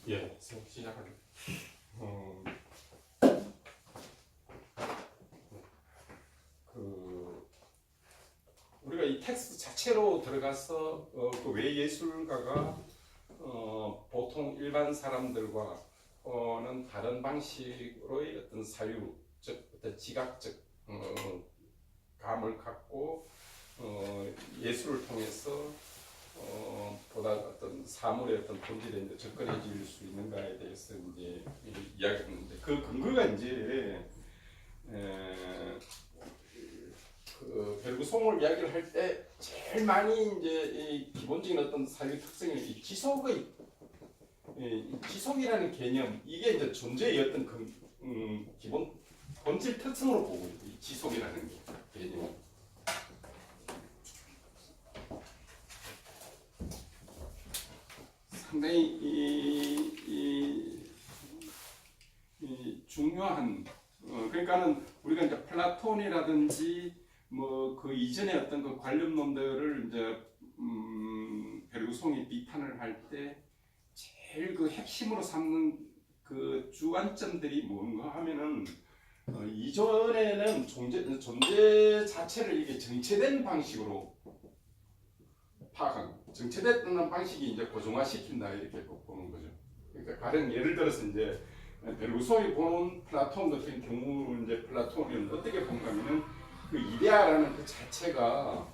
예, 시작합니다. 우리가 이 텍스트 자체로 들어가서 그 외예술가가 보통 일반 사람들과는 다른 방식으로의 어떤 사유, 즉 어떤 지각적 감을 갖고 예술을 통해서 보다 어떤 사물의 어떤 본질에 이제 접근해질 수 있는가에 대해서 이제 이야기했는데 그 근거가 이제 그 베르그송을 이야기를 할 때 제일 많이 이제 이 기본적인 어떤 사유 특성이 이 지속의 지속이라는 개념 이게 이제 존재의 어떤 기본 본질 특성으로 보고 있고 이 지속이라는 개념. 상당히 이 중요한 그러니까는 우리가 이제 플라톤이라든지 뭐 그 이전의 어떤 그 관념론들을 이제 베르그송이 비판을 할 때 제일 그 핵심으로 삼는 그 주관점들이 뭔가 하면은 이전에는 존재 자체를 이게 정체된 방식으로 파악한 정체됐다는 방식이 이제 고정화시킨다 이렇게 보는 거죠. 그러니까 가령 예를 들어서 이제 베르그송이 보는 플라톤 같은 경우 이제 플라톤은 어떻게 본가면은 그 이데아라는 그 자체가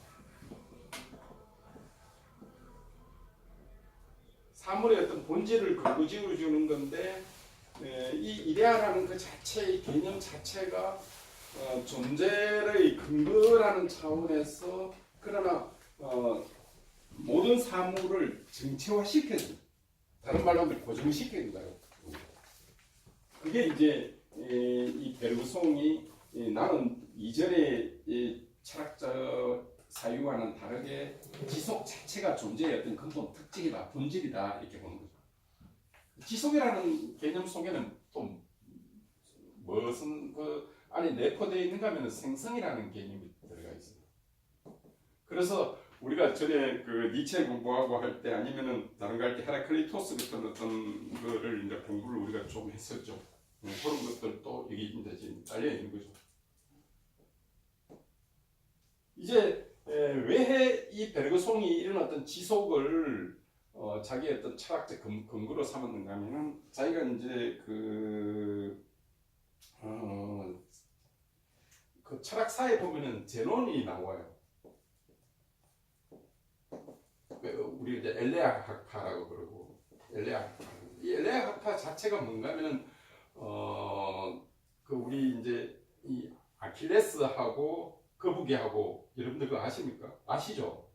사물의 어떤 본질을 근거지어 주는 건데 이 이데아라는 그 자체의 개념 자체가 존재의 근거라는 차원에서 그러나 모든 사물을 정체화시켜준다. 다른 말로 하면 고정시켜준다요. 그게 이제 이 베르그송이 나는 이전의 철학적 사유와는 다르게 지속 자체가 존재의 어떤 근본 특징이다, 본질이다 이렇게 보는 거죠. 지속이라는 개념 속에는 또 무슨 그 안에 내포되어 있는가 하면 생성이라는 개념이 들어가 있어요. 그래서 우리가 전에 그 니체 공부하고 할 때 아니면은 다른 거 할 때 헤라클리토스 같은 어떤 거를 이제 공부를 우리가 좀 했었죠. 그런 것들도 여기 이제 지금 딸려 있는 거죠. 이제 왜 이 베르그송이 이런 어떤 지속을 자기의 어떤 철학적 근거로 삼았는가 하면은 자기가 이제 그 철학사에 보면은 제논이 나와요. 우리 이제 엘레아 학파라고 그러고 이 엘레아 학파 자체가 뭔가 하면은 그 우리 이제 이 아킬레스하고 거북이하고 여러분들 그거 아십니까? 아시죠?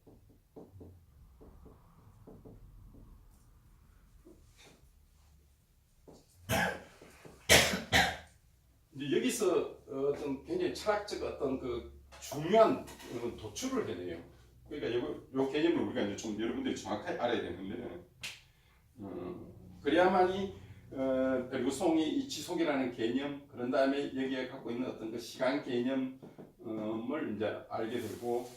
이제 여기서 어떤 굉장히 철학적 어떤 그 중요한 도출을 해내요. 그러니까 요 개념을 우리가 이제 좀 여러분들이 정확하게 알아야 되는데 그래야만이 베르그송이 이 지속이라는 개념 그런 다음에 여기에 갖고 있는 어떤 그 시간 개념을 이제 알게 되고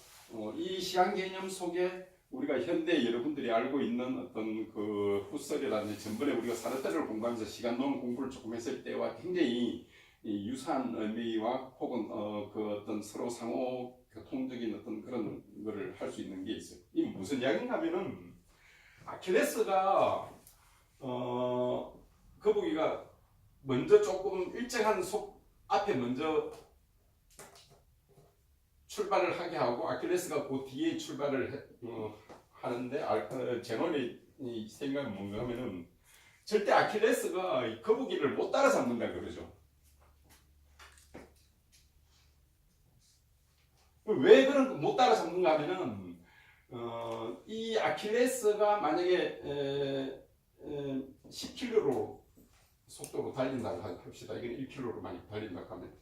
이 시간 개념 속에 우리가 현대 여러분들이 알고 있는 어떤 그 후설이라든지 전번에 우리가 사르트르를 공부하면서 시간론 공부를 조금 했을 때와 굉장히 유사한 의미와 혹은 그 어떤 서로 상호 교통적인 어떤 그런 거를 할 수 있는 게 있어요. 이 무슨 이야기인가 하면은 아킬레스가 거북이가 먼저 조금 일정한 앞에 먼저 출발을 하게 하고 아킬레스가 그 뒤에 출발을 하는데 제논의 생각은 뭔가 하면은 절대 아킬레스가 거북이를 못 따라잡는다 그러죠. 왜 그런 못 따라잡는가 하면은 이 아킬레스가 만약에 10km로 속도로 달린다고 합시다. 이건 1km로 많이 달린다고 하면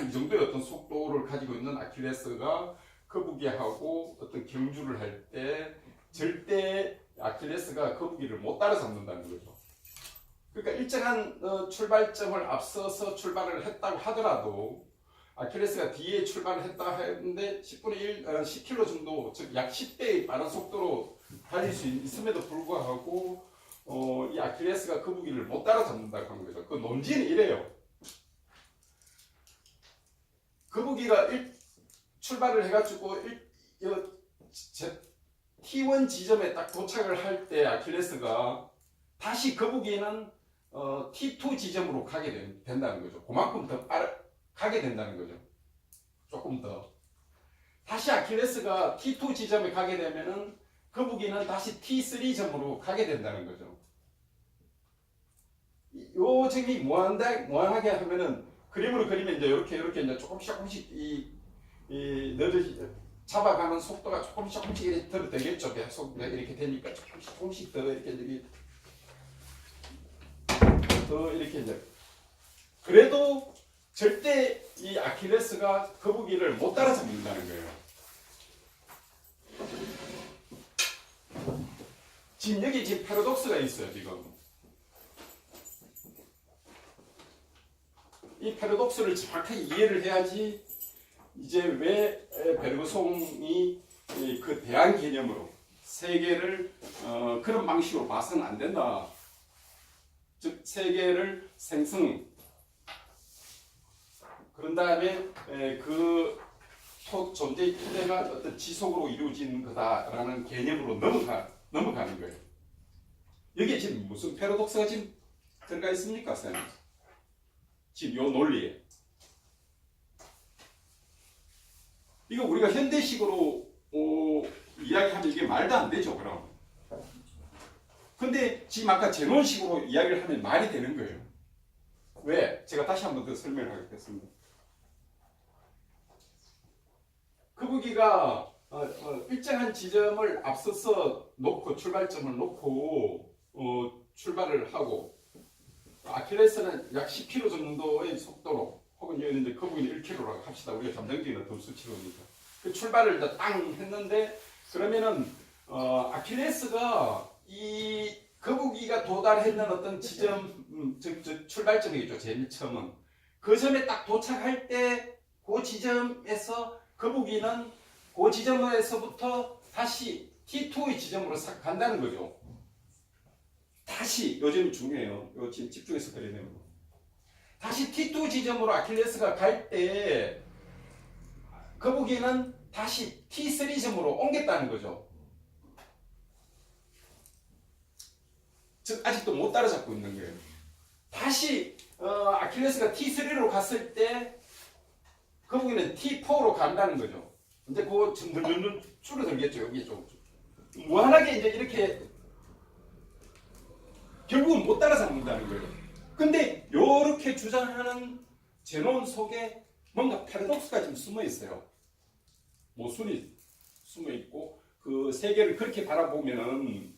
이 정도의 어떤 속도를 가지고 있는 아킬레스가 거북이하고 어떤 경주를 할 때 절대 아킬레스가 거북이를 못 따라잡는다는 거죠. 그러니까 일정한 출발점을 앞서서 출발을 했다고 하더라도 아킬레스가 뒤에 출발을 했다 했는데 10분의 1, 10km 정도, 즉 약 10배의 빠른 속도로 달릴 수 있음에도 불구하고 이 아킬레스가 거북이를 못 따라잡는다고 하는 거죠. 그 논지는 이래요. 거북이가 출발을 해가지고 T1 지점에 딱 도착을 할 때 아킬레스가 다시 거북이는 T2 지점으로 가게 된다는 거죠. 그만큼 더 가게 된다는 거죠. 조금 더. 다시 아킬레스가 T2 지점에 가게 되면은 거북이는 다시 T3 점으로 가게 된다는 거죠. 요 점이 무한하게 하면은 그림으로 그리면 이제 이렇게 이제 조금씩 잡아가는 속도가 조금씩 이렇게 더 되겠죠. 계속 이렇게 되니까 조금씩 더 이렇게 이제 그래도 절대 이 아킬레스가 거북이를 못 따라잡는다는 거예요. 지금 여기 지금 패러독스가 있어요. 지금 이 패러독스를 정확하게 이해를 해야지 이제 왜 베르그송이 그 대안 개념으로 세계를 그런 방식으로 봐서는 안 된다. 즉 세계를 생성 그런 다음에 그 존재의 토대가 어떤 지속으로 이루어진 거다라는 개념으로 넘어가는 거예요. 여기에 지금 무슨 패러독스가 지금 들어가 있습니까, 쌤? 지금 요 논리에. 이거 우리가 현대식으로 이야기하면 이게 말도 안 되죠, 그럼. 근데 지금 아까 제논식으로 이야기를 하면 말이 되는 거예요. 왜? 제가 다시 한 번 더 설명하겠습니다. 거북이가 일정한 지점을 앞서서 놓고 출발점을 놓고 출발을 하고 아킬레스는 약 10km 정도의 속도로 혹은 여기는 이제 거북이는 1km라고 합시다. 우리가 잠정기는 더 수치로니까 그 출발을 이제 땅 했는데 그러면은 아킬레스가 이 거북이가 도달했는 어떤 지점 즉 출발점이겠죠. 제일 처음은 그 점에 딱 도착할 때 그 지점에서 거북이는 그 지점에서부터 다시 T2의 지점으로 싹 간다는 거죠. 다시 요 점이 중요해요. 요 지금 집중해서 그려야 되는 거. 다시 T2 지점으로 아킬레스가 갈 때 거북이는 다시 T3 점으로 옮겼다는 거죠. 즉 아직도 못 따라잡고 있는 거예요. 다시 아킬레스가 T3로 갔을 때 거북이는 T4로 간다는 거죠. 근데 그거 점점 줄어들겠죠. 여기 좀 무한하게 이제 이렇게 결국은 못 따라잡는다는 거예요. 근데 이렇게 주장하는 제논 속에 뭔가 패러독스가 지금 숨어 있어요. 모순이 숨어 있고 그 세계를 그렇게 바라보면은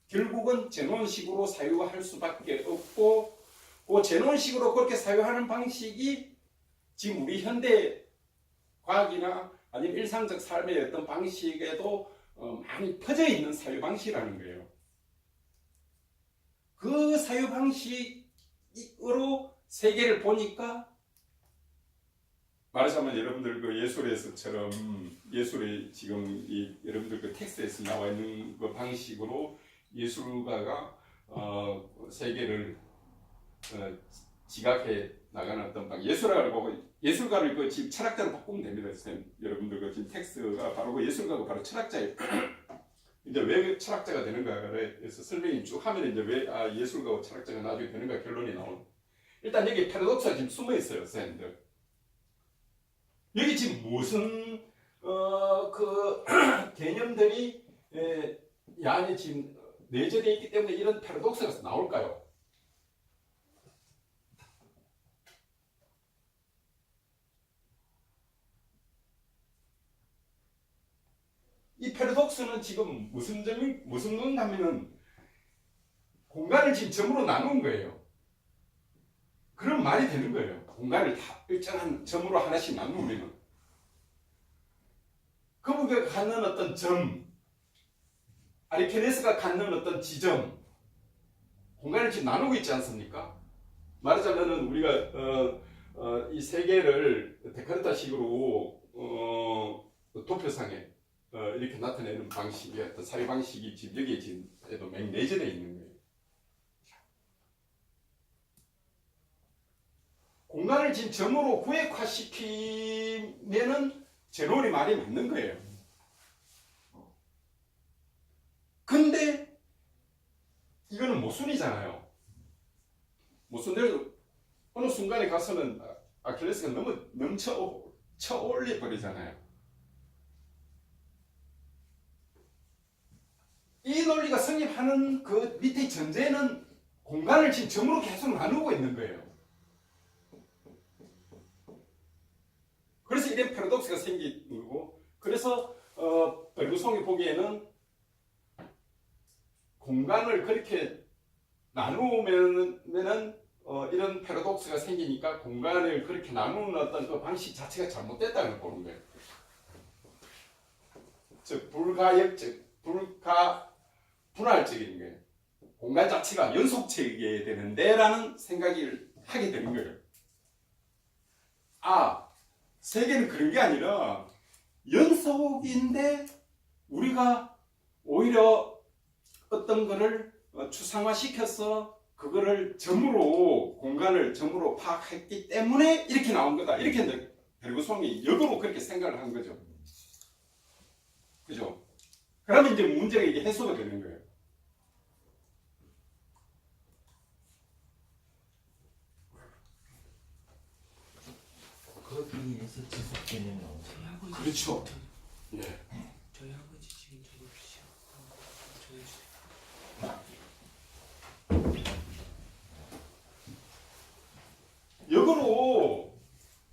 결국은 제논식으로 사유할 수밖에 없고 그 제논식으로 그렇게 사유하는 방식이 지금 우리 현대 과학이나 아니면 일상적 삶의 어떤 방식에도 많이 퍼져 있는 사유 방식이라는 거예요. 그 사유 방식으로 세계를 보니까 말하자면 여러분들 그 예술에서처럼 예술의 지금 이 여러분들 그 텍스트에서 나와 있는 그 방식으로 예술가가 세계를 지각해 나가는 어떤 방 예술가를 그 지금 철학자로 바꾸면 됩니다, 쌤. 여러분들 그 지금 텍스트가 바로 그 예술가가 바로 철학자예요. 이제 왜 철학자가 되는가에 대해서 설명이 쭉 하면 이제 왜 예술가와 철학자가 나중에 되는가 결론이 나오는. 일단 여기 패러독스가 지금 숨어 있어요, 쌤들. 여기 지금 무슨 그 개념들이 이 안에 지금 내재되어 있기 때문에 이런 패러독스가 나올까요? 이 패러독스는 지금 무슨 논하면은 공간을 지금 점으로 나눈 거예요. 그럼 말이 되는 거예요. 공간을 다 일정한 점으로 하나씩 나누면은 거북이가 갖는 어떤 점, 아리케네스가 갖는 어떤 지점, 공간을 지금 나누고 있지 않습니까? 말하자면은 우리가 이 세계를 데카르타식으로 도표상에 이렇게 나타내는 방식이 어떤 사회 방식이 지금 여기에 지금에도 맹내전에 있는 거예요. 공간을 지금 점으로 구획화시키면은 제로리 말이 맞는 거예요. 근데 이거는 모순이잖아요. 모순대로 어느 순간에 가서는 아킬레스가 너무 쳐올려 버리잖아요. 이 논리가 성립하는 그 밑에 전제는 공간을 지금 점으로 계속 나누고 있는 거예요. 그래서 이런 패러독스가 생기는 거고, 그래서 벨루송이 보기에는 공간을 그렇게 나누면은 이런 패러독스가 생기니까 공간을 그렇게 나누는 어떤 그 방식 자체가 잘못됐다는 걸 보는 거예요. 즉 분할적인 거예요. 공간 자체가 연속체이게 되는데라는 생각을 하게 되는 거예요. 세계는 그런 게 아니라 연속인데 우리가 오히려 어떤 거를 추상화시켜서 그거를 점으로 공간을 점으로 파악했기 때문에 이렇게 나온 거다. 이렇게 벨구송이 역으로 그렇게 생각을 한 거죠. 그죠? 그러면 이제 문제가 이게 해소가 되는 거예요. 거기에서 지속 개념이 나오죠. 그렇죠. 예. 저희 아버지 지금 저기시죠. 역으로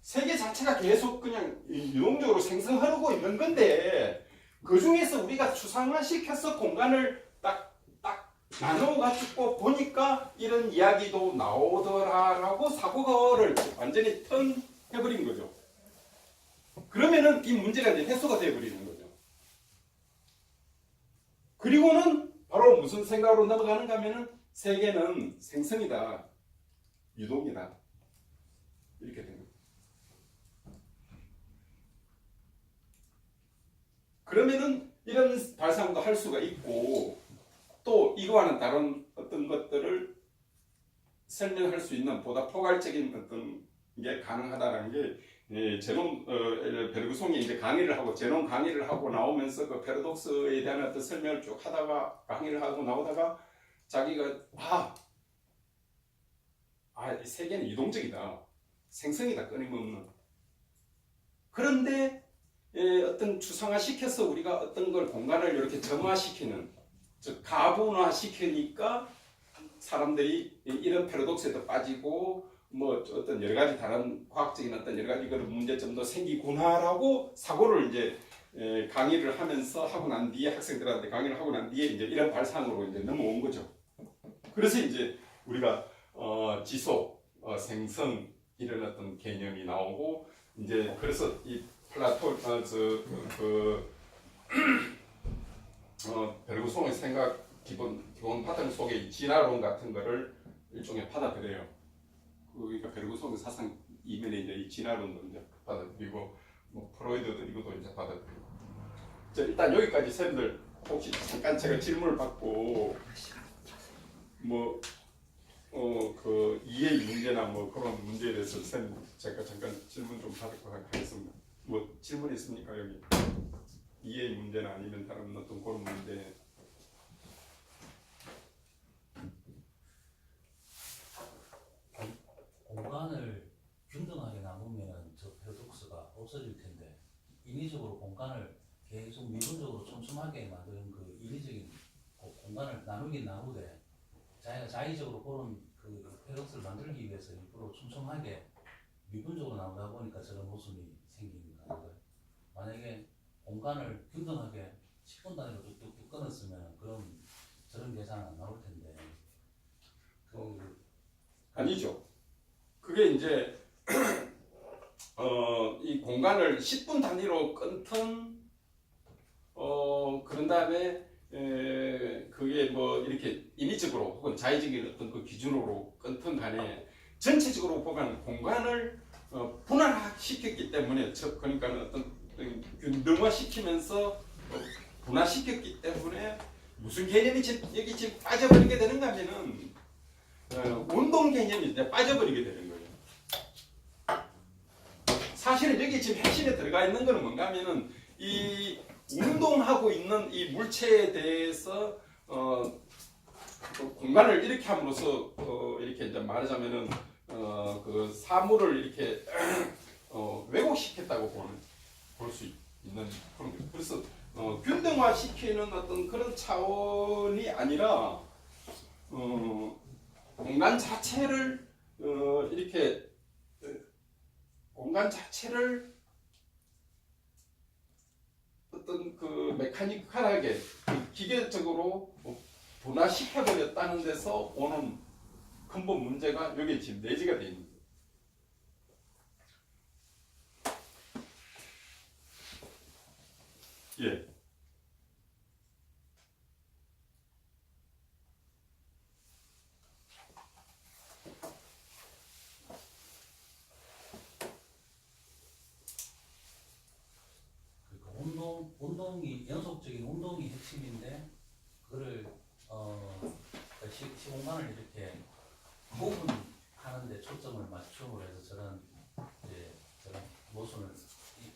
세계 자체가 계속 그냥 유동적으로 생성하고 있는 건데 그 중에서 우리가 추상화시켜서 공간을 딱 나눠가지고 보니까 이런 이야기도 나오더라라고 사고를 완전히 턴해버린 거죠. 그러면은 이 문제가 이제 해소가 되어버리는 거죠. 그리고는 바로 무슨 생각으로 넘어가는가 하면은 세계는 생성이다, 유동이다, 이렇게 됩니다. 그러면은 이런 발상도 할 수가 있고 또 이거와는 다른 어떤 것들을 설명할 수 있는 보다 포괄적인 어떤 게 가능하다는 게 제논 베르그송이 이제 강의를 하고 제논 강의를 하고 나오면서 그 패러독스에 대한 어떤 설명을 쭉 하다가 강의를 하고 나오다가 자기가 이 세계는 유동적이다, 생성이다, 끊임없는. 그런데 어떤 추상화시켜서 우리가 어떤 걸 공간을 이렇게 점화시키는, 즉 가분화시키니까 사람들이 이런 패러독스에도 빠지고 뭐 어떤 여러 가지 다른 과학적인 어떤 여러 가지 그런 문제점도 생기구나라고 사고를 이제 강의를 하면서 하고 난 뒤에 학생들한테 강의를 하고 난 뒤에 이제 이런 발상으로 이제 넘어온 거죠. 그래서 이제 우리가 지속, 생성 이런 어떤 개념이 나오고 이제 그래서 이 플라톤 베르그송의 생각 기본 파트 속에 이 진화론 같은 거를 일종의 받아들여요. 그러니까 베르그송의 사상 이면에 이제 이 진화론도 이제 받아들이고 뭐 프로이드도 이것도 이제 받아들이고. 자, 일단 여기까지 쌤들 혹시 잠깐 제가 질문을 받고 그 이해 문제나 뭐 그런 문제에 대해서 쌤 제가 잠깐 질문 좀 받도록 하겠습니다. 뭐 질문 있습니까 여기? 이해 문제나 아니면 다른 어떤 그런 문제. 공간을 균등하게 나누면 저 패러독스가 없어질 텐데 인위적으로 공간을 계속 미분적으로 촘촘하게 만드는 그 인위적인 공간을 나누긴 나누되 자기가 자의적으로 그런 그 패러독스를 만들기 위해서 일부러 촘촘하게 미분적으로 나누다 보니까 저런 모순이 생기는 거예요. 만약에 공간을 균등하게 10분 단위로 뚝뚝뚝 끊었으면 저런 계산은 안 나올 텐데 아니죠. 그게 이제 이 공간을 10분 단위로 끊든 그런 다음에 그게 뭐 이렇게 인위적으로 혹은 자의적인 어떤 그 기준으로 끊든 간에 전체적으로 보면 공간을 분할시켰기 때문에 그러니까 어떤 균등화시키면서 분화시켰기 때문에 무슨 개념이 여기 지금 빠져버리게 되는가 하면은 운동 개념이 이제 빠져버리게 되는 거예요. 사실은 여기 지금 핵심에 들어가 있는 거는 뭔가 하면은 이 운동하고 있는 이 물체에 대해서 그 공간을 이렇게 함으로써 이렇게 이제 말하자면은 그 사물을 이렇게 왜곡시켰다고 볼 수 있는 그런 거예요. 그래서 균등화시키는 어떤 그런 차원이 아니라 공간 자체를 이렇게 공간 자체를 어떤 그 메카니컬하게 기계적으로 분화시켜버렸다는 데서 오는 근본 문제가 여기에 지금 내재가 되어 있는 거예요. 예. 그러니까 운동이 연속적인 운동이 핵심인데 그거를 시공간을 이렇게 구분하는데 초점을 맞춤으로 해서 저런 모순을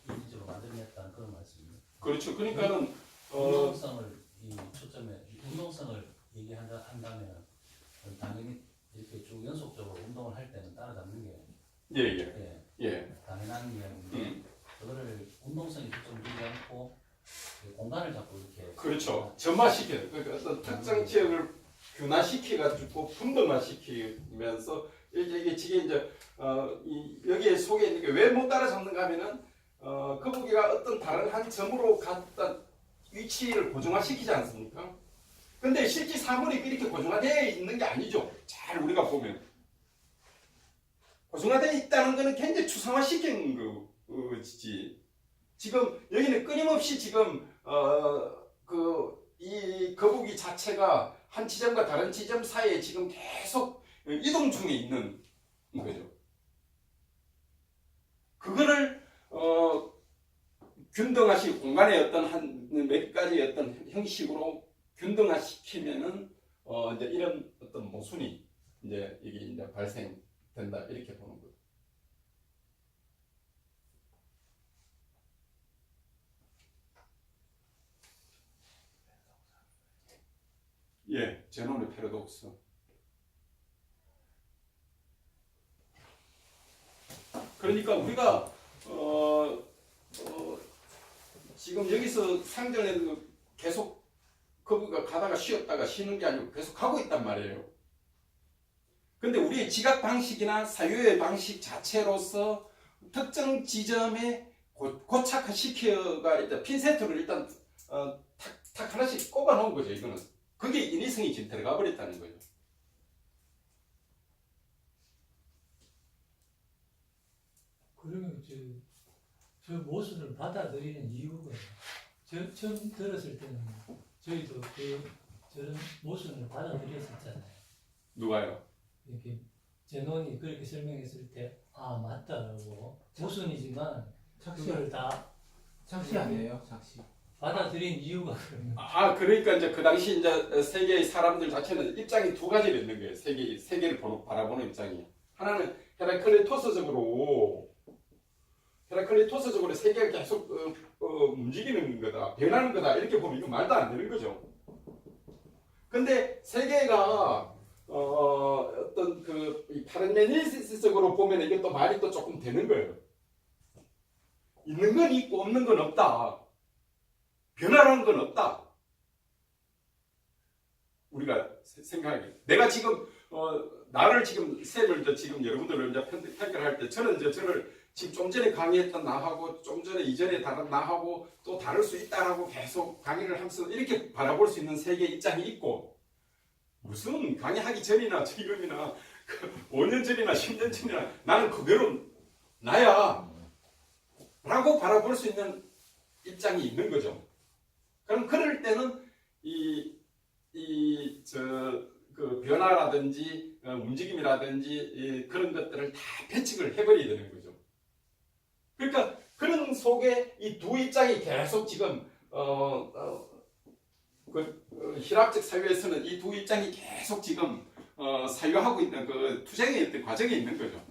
인위적으로 만들어냈다는 그런 말씀입니다. 그렇죠. 그러니까는 운동성을 얘기한다면 당연히 이렇게 쭉 연속적으로 운동을 할 때는 따라잡는 게 당연한 이야기인데 그거를 운동성이 초점 두지 않고 공간을 자꾸 이렇게 그렇죠. 점화시켜요. 그러니까 어떤 특정 지역을 균화시켜가지고 분등화시키면서 이게 지금 이제 여기에 속에 있는 게 왜 못 따라잡는가 하면은 거북이가 어떤 다른 한 점으로 갔다 위치를 고정화시키지 않습니까? 근데 실제 사물이 이렇게 고정화되어 있는 게 아니죠. 잘 우리가 보면 고정화되어 있다는 것은 굉장히 추상화시킨 거지. 지금 여기는 끊임없이 지금 이 거북이 자체가 한 지점과 다른 지점 사이에 지금 계속 이동 중에 있는 거죠. 그거를 균등화시 공간의 어떤 한 몇 가지의 어떤 형식으로 균등화시키면은 이제 이런 어떤 모순이 이제 이게 이제 발생된다 이렇게 보는 거죠. 예, 제논의 패러독스. 그러니까 우리가 지금 여기서 상전에는 계속 거북이가 가다가 쉬었다가 쉬는 게 아니고 계속 가고 있단 말이에요. 근데 우리의 지각 방식이나 사유의 방식 자체로서 특정 지점에 고착화시켜가 일단 핀세트를 일단 탁 하나씩 꼽아 놓은 거죠. 이거는 그게 인위성이 지금 들어가 버렸다는 거죠. 그러면 저 모순을 받아들이는 이유가 처음 들었을 때는 저희도 저런 모순을 받아들였었잖아요. 누가요? 이렇게 제논이 그렇게 설명했을 때 맞다라고 모순이지만 그걸 다 착시 아니에요? 착시. 받아들인 이유가 그러면 그러니까 이제 그 당시 이제 세계의 사람들 자체는 입장이 두 가지로 있는 거예요. 세계를 바라보는 입장이. 하나는 헤라클리토스적으로 세계가 계속 움직이는 거다, 변하는 거다 이렇게 보면 이거 말도 안 되는 거죠. 근데 세계가 어떤 파르메니스적으로 보면 이게 또 말이 또 조금 되는 거예요. 있는 건 있고 없는 건 없다. 변화라는 건 없다. 우리가 생각하기. 내가 지금 나를 지금 쌤을 지금 여러분들을 이제 평가할 때 저는 이제 저를 지금 좀 전에 강의했던 나하고 좀 전에 이전에 다른 나하고 또 다를 수 있다라고 계속 강의를 하면서 이렇게 바라볼 수 있는 세계 입장이 있고, 무슨 강의하기 전이나 지금이나 5년 전이나 10년 전이나 나는 그대로 나야 라고 바라볼 수 있는 입장이 있는 거죠. 그럼 그럴 때는 그 변화라든지 움직임이라든지 그런 것들을 다 배척을 해버려야 되는 거죠. 그러니까 그런 속에 이 두 입장이 계속 지금 히랍적 사유에서는 이 두 입장이 계속 지금 사유하고 있는 그 투쟁의 어떤 과정에 있는 거죠.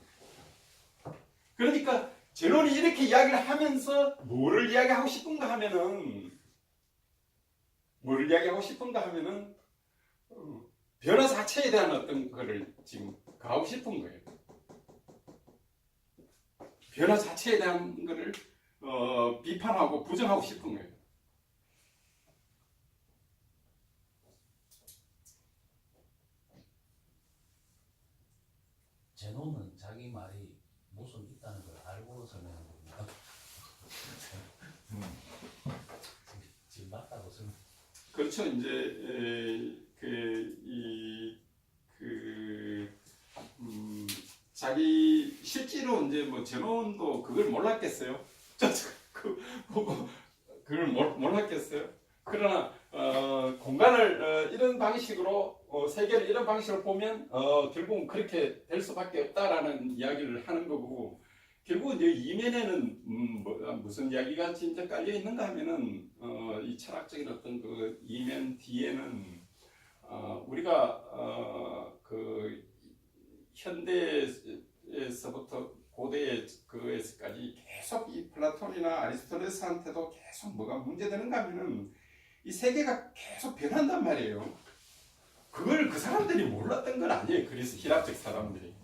그러니까 제논이 이렇게 이야기를 하면서 뭐를 이야기하고 싶은가 하면은 변화 자체에 대한 어떤 거를 지금 가고 싶은 거예요. 변화 자체에 대한 거를 비판하고 부정하고 싶은 거예요. 제노는 자기 말이 무슨 있다는 걸 알고 설명한 겁니다. 지금 맞다고 설명. 그렇죠. 이제 자기 실제로 이제 뭐 제논도 그걸 몰랐겠어요. 그걸 몰랐겠어요. 그러나 공간을 이런 방식으로 세계를 이런 방식으로 보면 결국은 그렇게 될 수밖에 없다라는 이야기를 하는 거고, 결국 이제 이면에는 무슨 이야기가 진짜 깔려 있는가 하면은 이 철학적인 어떤 그 이면 뒤에는 우리가 그 현대에서부터 고대 그에서까지 계속 이 플라톤이나 아리스토텔레스한테도 계속 뭐가 문제되는가 하면은 이 세계가 계속 변한단 말이에요. 그걸 그 사람들이 몰랐던 건 아니에요. 그래서 히랍적 사람들이.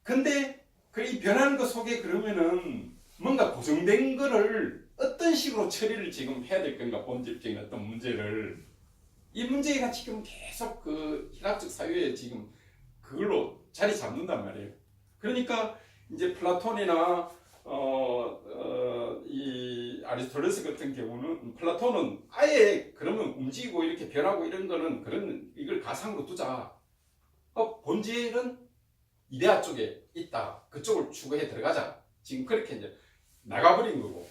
근데 이 변하는 것 속에 그러면은 뭔가 고정된 거를 어떤 식으로 처리를 지금 해야 될 건가, 본질적인 어떤 문제를. 이 문제가 지금 계속 그 히랍적 사회에 지금 그걸로 자리 잡는단 말이에요. 그러니까 이제 플라톤이나 이 아리스토텔레스 같은 경우는, 플라톤은 아예 그러면 움직이고 이렇게 변하고 이런 거는 이걸 가상으로 두자. 본질은 이데아 쪽에 있다. 그쪽을 추구해 들어가자. 지금 그렇게 이제 나가버린 거고,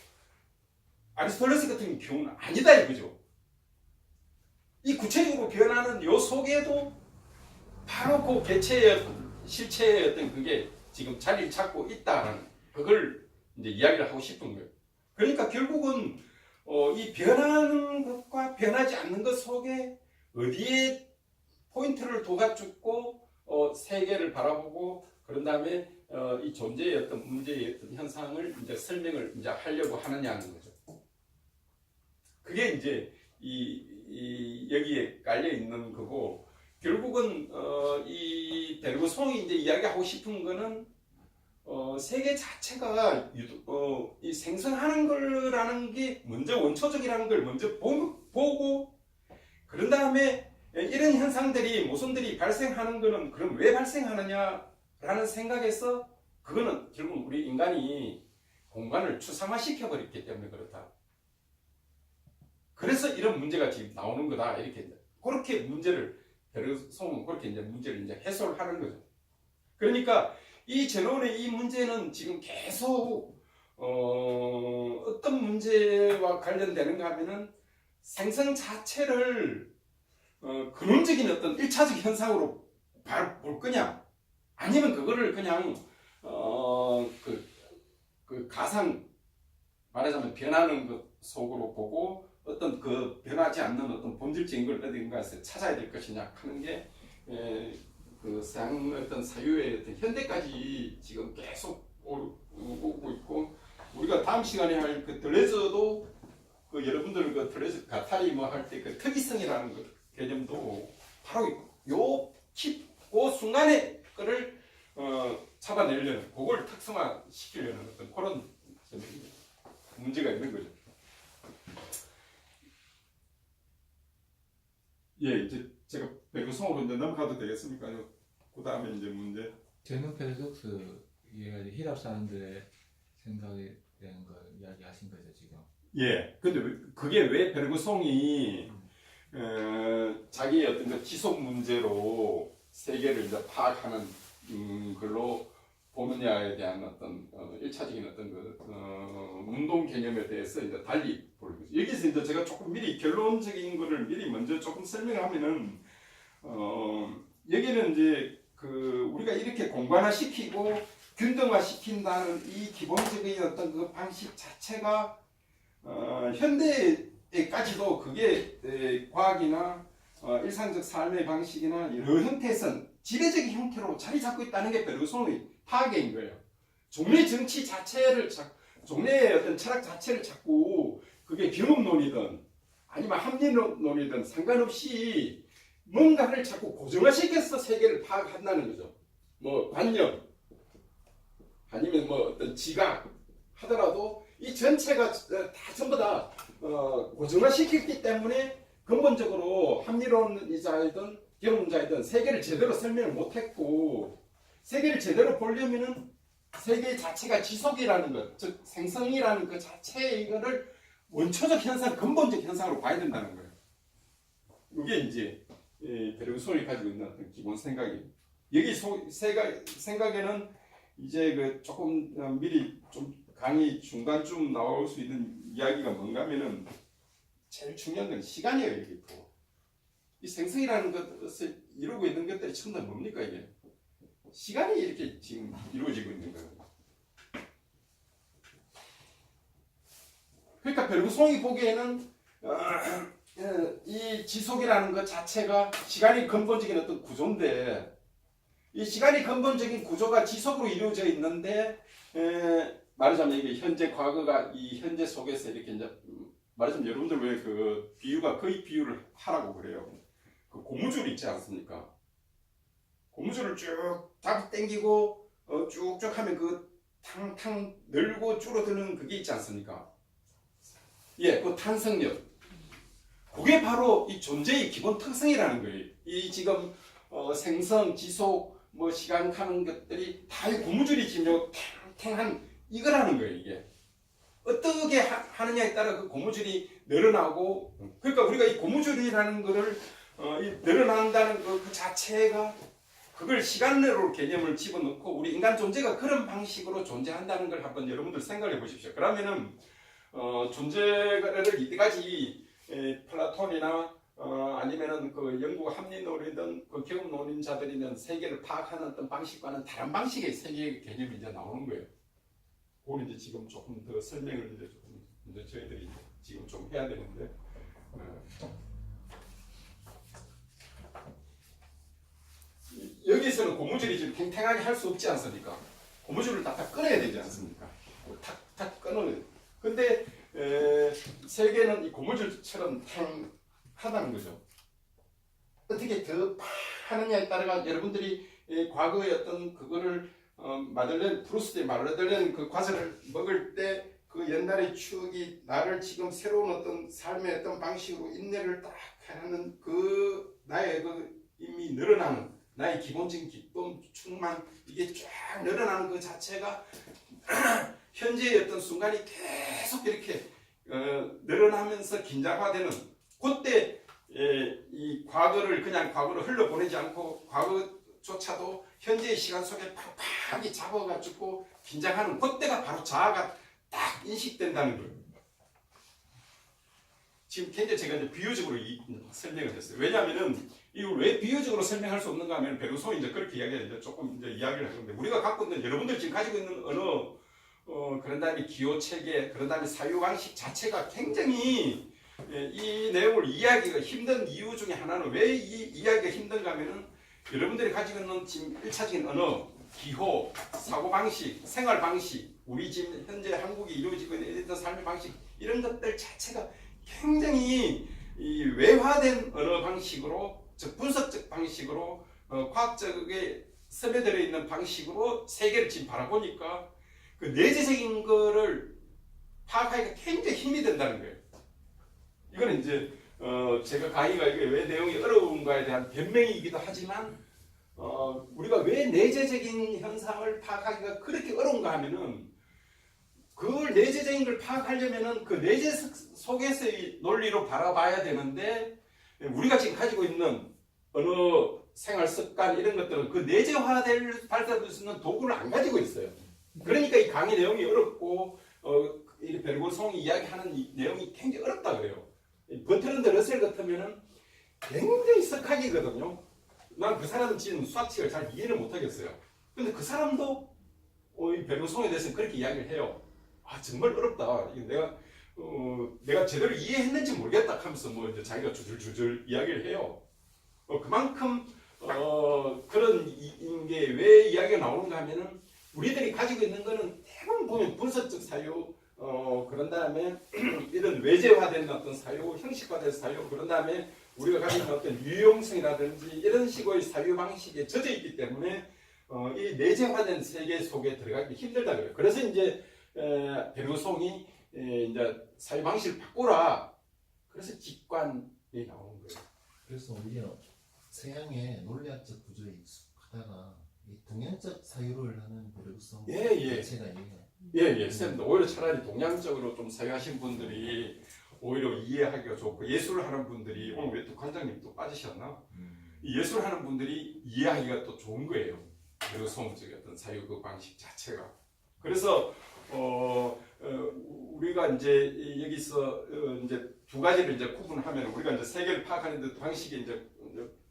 아리스토텔레스 같은 경우는 아니다 이거죠. 이 구체적으로 변하는 요 속에도 바로 그 개체의 실체의 어떤 그게 지금 자리를 찾고 있다라는 그걸 이제 이야기를 하고 싶은 거예요. 그러니까 결국은 이 변하는 것과 변하지 않는 것 속에 어디에 포인트를 둬가지고 세계를 바라보고, 그런 다음에 이 존재의 어떤 문제의 어떤 현상을 이제 설명을 이제 하려고 하느냐는 거죠. 그게 이제 여기에 깔려 있는 거고, 결국은 이 베르그송이 이제 이야기하고 싶은 거는 세계 자체가 이 생성하는 거라는 게 먼저 원초적이라는 걸 먼저 보고, 그런 다음에 이런 현상들이 모순들이 발생하는 거는 그럼 왜 발생하느냐라는 생각에서, 그거는 결국 우리 인간이 공간을 추상화시켜 버렸기 때문에 그렇다. 그래서 이런 문제가 지금 나오는 거다. 이렇게 그렇게 문제를 베르그송은 그렇게 이제 문제를 이제 해소를 하는 거죠. 그러니까 이 제논의 이 문제는 지금 계속 어떤 문제와 관련되는가 하면은 생성 자체를 근원적인 어떤 1차적 현상으로 볼 거냐, 아니면 그거를 그냥 그 가상, 말하자면 변하는 것 속으로 보고 어떤 그 변하지 않는 어떤 본질적인 걸 어딘가에서 찾아야 될 것이냐 하는 게 그 서양 어떤 사유의 어떤 현대까지 지금 계속 오고 있고, 우리가 다음 시간에 할 그 드레저도 그 여러분들 그 드레저 가타리 뭐 할 때 그 특이성이라는 그 개념도 바로 그 순간에 그를 잡아내려는, 그걸 특성화 시키려는 어떤 그런 문제가 있는 거죠. 예, 이제 제가 베르그송으로 이제 넘어가도 되겠습니까? 그 다음에 이제 문제. 제논 패러독스 얘가 이제 히랍 사람들의 생각에 대한 걸 이야기하신 거죠 지금. 예, 근데 그게 왜 베르그송이 자기의 어떤 그 지속 문제로 세계를 이제 파악하는 걸로 보느냐에 대한 어떤 일차적인 어떤 그 운동 개념에 대해서 이제 달리 보는 거죠. 여기서 이제 제가 조금 미리 결론적인 거를 미리 먼저 조금 설명을 하면은 여기는 이제 그 우리가 이렇게 공간화시키고 균등화시킨다는 이 기본적인 어떤 그 방식 자체가 현대에까지도 그게 과학이나 일상적 삶의 방식이나 여러 형태에서 지배적인 형태로 자리 잡고 있다는 게 베르그송의 파괴인 거예요. 종래 정치 자체를 종래의 어떤 철학 자체를 자꾸 그게 경험론이든 아니면 합리론이든 상관없이 뭔가를 자꾸 고정화시켜서 세계를 파악한다는 거죠. 뭐 관념 아니면 뭐 어떤 지각 하더라도 이 전체가 다 전부 다 고정화시켰기 때문에 근본적으로 합리론자이든 경험자이든 세계를 제대로 설명을 못했고 세계를 제대로 보려면은 세계 자체가 지속이라는 것, 즉 생성이라는 그 자체의 이거를 원초적 현상, 근본적 현상으로 봐야 된다는 거예요. 이게 이제 베르그송이 가지고 있는 어떤 기본 생각이에요. 여기 생각에는 이제 그 조금 미리 좀 강의 중간쯤 나올 수 있는 이야기가 뭔가 하면은 제일 중요한 건 시간이에요. 이게 또. 이 생성이라는 것을 이루고 있는 것들이 전부 다 뭡니까 이게? 시간이 이렇게 지금 이루어지고 있는 거예요. 그러니까 베르그송이 보기에는 이 지속이라는 것 자체가 시간이 근본적인 어떤 구조인데 이 시간이 근본적인 구조가 지속으로 이루어져 있는데 말하자면 이게 현재 과거가 이 현재 속에서 이렇게 이제 말하자면 여러분들 왜 그 비유가 거의 비유를 하라고 그래요. 그 고무줄 있지 않습니까? 고무줄을 쭉 잡아 당기고 쭉쭉 하면 그 탕탕 늘고 줄어드는 그게 있지 않습니까? 예, 그 탄성력. 그게 바로 이 존재의 기본 특성이라는 거예요. 이 지금 생성, 지속, 뭐 시간 가는 것들이 다 이 고무줄이 지금 탱탱한 이거라는 거예요. 이게 어떻게 하느냐에 따라 그 고무줄이 늘어나고 그러니까 우리가 이 고무줄이라는 거를 이 늘어난다는 그 자체가 그걸 시간으로 개념을 집어넣고 우리 인간 존재가 그런 방식으로 존재한다는 걸 한번 여러분들 생각해 보십시오. 그러면은 존재를 이때까지 플라톤이나 아니면은 그 영국 합리론이든 그 경험론인자들이든 세계를 파악하는 어떤 방식과는 다른 방식의 세계 개념이 이제 나오는 거예요. 그걸 이제 지금 조금 더 설명을 이제 조금 이제 저희들이 지금 좀 해야 되는데. 여기서는 고무줄이 지금 탱탱하게 할 수 없지 않습니까? 고무줄을 다 끊어야 되지 않습니까? 탁탁 끊어야 돼. 근데 세계는 이 고무줄처럼 탱하다는 거죠. 어떻게 더 하느냐에 따라가 여러분들이 과거의 어떤 그거를 프루스트의 마들렌 그 과자를 먹을 때 그 옛날의 추억이 나를 지금 새로운 어떤 삶의 어떤 방식으로 인내를 딱 하는 그 나의 그 이미 늘어나는 나의 기본적인 기쁨, 충만 이게 쫙 늘어나는 그 자체가 현재의 어떤 순간이 계속 이렇게 늘어나면서 긴장화되는 그때 이 과거를 그냥 과거로 흘려보내지 않고 과거조차도 현재의 시간 속에 팍팍하게 잡아가지고 긴장하는 그때가 바로 자아가 딱 인식된다는 거예요. 지금 굉장히 제가 이제 비유적으로 설명을 했어요. 왜냐하면은 이걸 왜 비유적으로 설명할 수 없는가 하면 베르그송이 이제 그렇게 이야기를 조금 이제 이야기를 할 건데 우리가 갖고 있는 여러분들 지금 가지고 있는 언어 그런 다음에 기호 체계 그런 다음에 사유 방식 자체가 굉장히 이 내용을 이해하기가 힘든 이유 중에 하나는 왜 이 이해하기가 힘든가 하면은 여러분들이 가지고 있는 지금 1차적인 언어, 기호, 사고 방식, 생활 방식, 우리 지금 현재 한국이 이루어지고 있는 삶의 방식 이런 것들 자체가 굉장히 이 외화된 언어 방식으로 즉 분석적 방식으로 과학적에 스며들어 있는 방식으로 세계를 지금 바라보니까 그 내재적인 거를 파악하기가 굉장히 힘이 된다는 거예요. 이거는 이제 제가 강의가 이게 왜 내용이 어려운가에 대한 변명이기도 하지만 우리가 왜 내재적인 현상을 파악하기가 그렇게 어려운가 하면은 그걸 내재적인 걸 파악하려면은 그 내재 속에서의 논리로 바라봐야 되는데 우리가 지금 가지고 있는 언어, 생활 습관 이런 것들은 그 내재화될 발달될 수 있는 도구를 안 가지고 있어요. 그러니까 이 강의 내용이 어렵고 이 베르그송이 이야기하는 이 내용이 굉장히 어렵다 그래요. 버트런드 러셀 같으면은 굉장히 석학이거든요. 난 그 사람 지금 수학책을 잘 이해를 못하겠어요. 근데 그 사람도 이 베르그송에 대해서 그렇게 이야기를 해요. 아 정말 어렵다. 이거 내가 내가 제대로 이해했는지 모르겠다 하면서 뭐 이제 자기가 주줄주줄 이야기를 해요. 그만큼 그런 게 왜 이야기가 나오는가 하면은 우리들이 가지고 있는 거는 대부분 보면 분석적 사유, 그런 다음에 이런 외제화된 어떤 사유, 형식화된 사유, 그런 다음에 우리가 가진 어떤 유용성이라든지 이런 식의 사유 방식에 젖어 있기 때문에 이 내재화된 세계 속에 들어가기 힘들다 그래요. 그래서 이제 베르그송이 이제 사유 방식을 바꾸라. 그래서 직관이 나오는 거예요. 그래서 오히려 서양의 논리학적 구조에 익숙하다가 이 동양적 사유를 하는 베르그송 예. 자체가 이해가 예, 쌤. 오히려 차라리 동양적으로 좀 사유하신 분들이 오히려 이해하기가 좋고 예술을 하는 분들이 오늘 왜 또 관장님 또 빠지셨나? 이 예술을 하는 분들이 이해하기가 또 좋은 거예요. 베르그송적인 어떤 사유 그 방식 자체가. 그래서 우리가 이제 여기서 이제 두 가지를 이제 구분하면 우리가 이제 세계를 파악하는 데 방식이 이제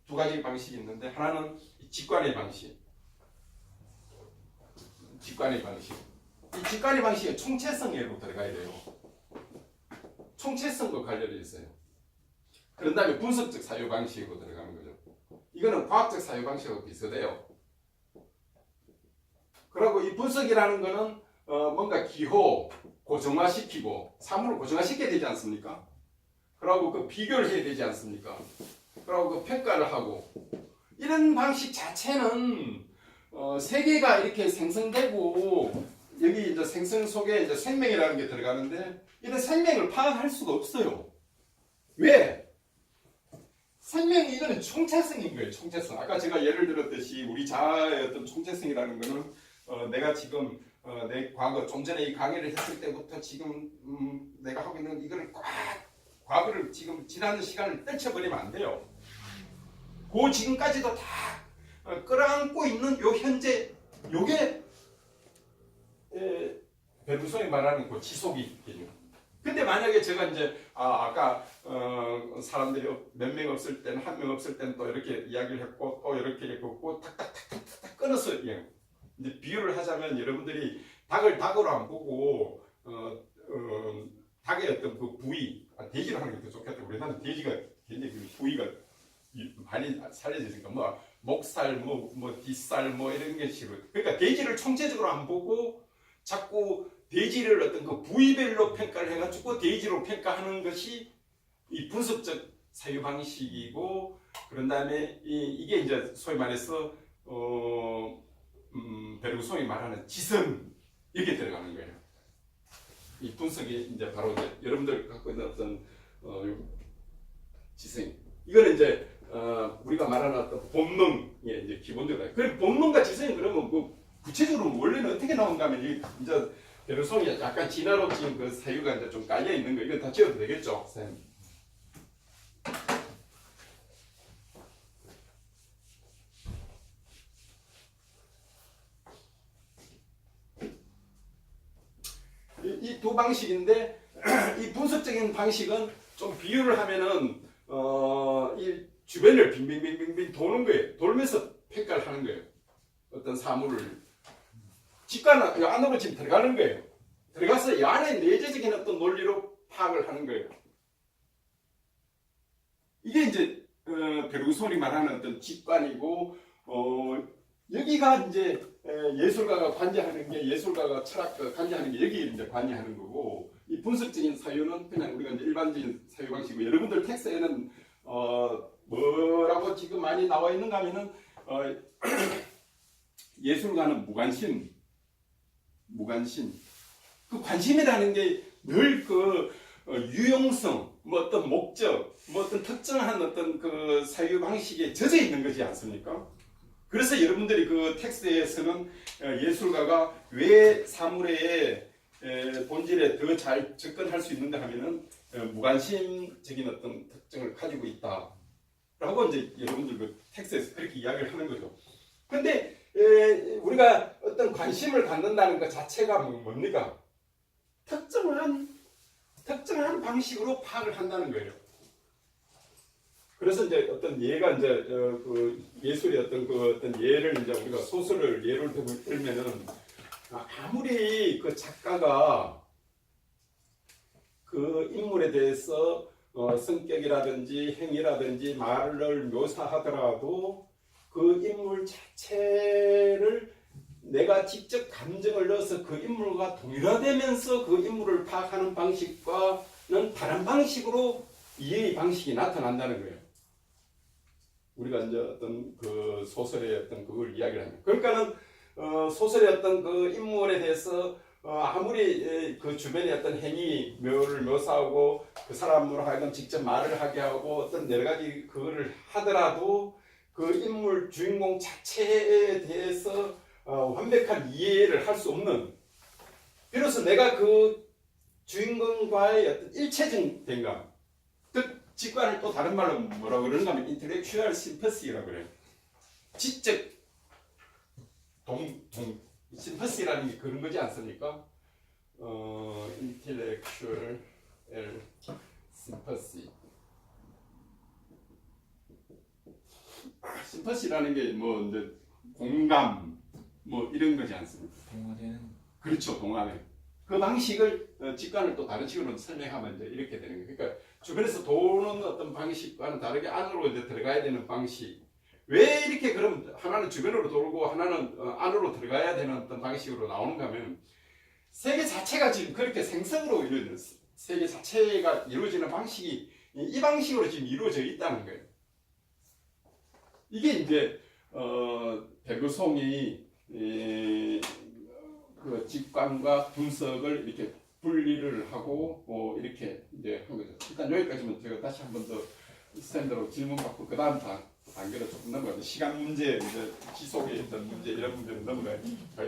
두 가지 방식이 있는데 하나는 직관의 방식. 직관의 방식. 이 직관의 방식에 총체성으로 들어가야 돼요. 총체성과 관련이 있어요. 그런 다음에 분석적 사유 방식으로 들어가는 거죠. 이거는 과학적 사유 방식하고 비슷해요. 그리고 이 분석이라는 거는 뭔가 기호 고정화시키고 사물을 고정화시켜야 되지 않습니까? 그리고 그 비교를 해야 되지 않습니까? 그리고 그 평가를 하고 이런 방식 자체는 세계가 이렇게 생성되고 여기 이제 생성 속에 이제 생명이라는 게 들어가는데 이런 생명을 파악할 수가 없어요. 왜? 생명이 이거는 총체성인 거예요. 총체성. 아까 제가 예를 들었듯이 우리 자아의 어떤 총체성이라는 거는 내가 지금 내 과거 좀 전에 이 강의를 했을 때부터 지금 내가 하고 있는 이거를 과거를 지금 지나는 시간을 떨쳐버리면 안 돼요. 그 지금까지도 다 끌어안고 있는 요 현재 요게 베르그송이 말하는 그 지속이거든요. 근데 만약에 제가 이제 아까 사람들이 몇 명 없을 때는 한 명 없을 때는 또 이렇게 이야기를 했고 또 이렇게 했고 탁탁탁탁탁 끊어서 이제 비유를 하자면 여러분들이 닭을 닭으로 안 보고 닭의 어떤 그 부위 돼지로 하는 게 더 좋겠다. 우리나라는 돼지가 굉장히 그 부위가 많이 살려지니까 뭐 목살 뭐 뒷살 뭐 이런 게 식으로 그러니까 돼지를 총체적으로 안 보고 자꾸 돼지를 어떤 그 부위별로 평가를 해가지고 돼지로 평가하는 것이 이 분석적 사유 방식이고 그런 다음에 이게 이제 소위 말해서 베르그송이 말하는 지성 이렇게 들어가는 거예요. 이 분석이 이제 바로 이제 여러분들 갖고 있는 어떤 지성 이거는 이제 우리가 말하는 어떤 본능의 이제 기본적으로 그 본능과 지성이 그러면 그 구체적으로 원래는 어떻게 나온가 하면 이제 베르그송이 약간 진화로 지금 그 사유가 이제 좀 깔려 있는 거 이건 다 지워도 되겠죠, 쌤? 이 두 방식인데 이 분석적인 방식은 좀 비유를 하면은 이 주변을 빙빙빙빙 도는 거예요. 돌면서 평가를 하는 거예요. 어떤 사물을 직관은 이 안으로 지금 들어가는 거예요. 들어가서 이 안에 내재적인 어떤 논리로 파악을 하는 거예요. 이게 이제 베르그송이 말하는 어떤 직관이고 여기가 이제 예술가가 관여하는 게 예술가가 철학가가 관여하는 게 여기 이제 관여하는 거고 이 분석적인 사유는 그냥 우리가 이제 일반적인 사유 방식이고 여러분들 텍스트에는 뭐라고 지금 많이 나와 있는가 하면은 예술가는 무관심 그 관심이라는 게 늘 그 유용성 뭐 어떤 목적 뭐 어떤 특정한 어떤 그 사유 방식에 젖어 있는 거지 않습니까? 그래서 여러분들이 그 텍스트에서는 예술가가 왜 사물의 본질에 더 잘 접근할 수 있는가 하면은 무관심적인 어떤 특징을 가지고 있다. 라고 이제 여러분들 그 텍스트에서 그렇게 이야기를 하는 거죠. 근데 우리가 어떤 관심을 갖는다는 것 자체가 뭡니까? 특정한 방식으로 파악을 한다는 거예요. 그래서 이제 어떤 예가 이제 그 예술의 어떤 예를 이제 우리가 소설을 예를 들면은 아무리 그 작가가 그 인물에 대해서 성격이라든지 행위라든지 말을 묘사하더라도 그 인물 자체를 내가 직접 감정을 넣어서 그 인물과 동일화되면서 그 인물을 파악하는 방식과는 다른 방식으로 이해의 방식이 나타난다는 거예요. 우리가 이제 어떤 그 소설의 어떤 그걸 이야기를 하면 그러니까는 소설의 어떤 그 인물에 대해서 아무리 그 주변의 어떤 행위 묘를 묘사하고 그 사람으로 하여금 직접 말을 하게 하고 어떤 여러 가지 그거를 하더라도 그 인물 주인공 자체에 대해서 완벽한 이해를 할 수 없는, 비로소 내가 그 주인공과의 어떤 일체적 대감, 그 직관을 또 다른 말로 뭐라고 그러는가 하면 intellectual sympathy라고 그래요. 지적 sympathy라는 게 그런 거지 않습니까? intellectual sympathy. 심퍼시라는 게 뭐 이제 공감 뭐 이런 거지 않습니까? 동화되는 그렇죠, 동감에. 그 방식을 직관을 또 다른 식으로 설명하면 이제 이렇게 되는 거예요. 그러니까 주변에서 도는 어떤 방식과는 다르게 안으로 이제 들어가야 되는 방식. 왜 이렇게 그럼 하나는 주변으로 돌고 하나는 안으로 들어가야 되는 어떤 방식으로 나오는가 하면 세계 자체가 지금 그렇게 생성으로 이루어지는, 세계 자체가 이루어지는 방식이 이 방식으로 지금 이루어져 있다는 거예요. 이게 이제 배구송이 그 직관과 분석을 이렇게 분리를 하고 이렇게 이제 한 거죠. 일단 여기까지만 제가 다시 한 번 더 스탠드로 질문 받고 그 다음 단계로 조금 넘어가죠. 시간 문제, 이제 지속의 어떤 문제 이런 문제로 넘어가야 됩니다.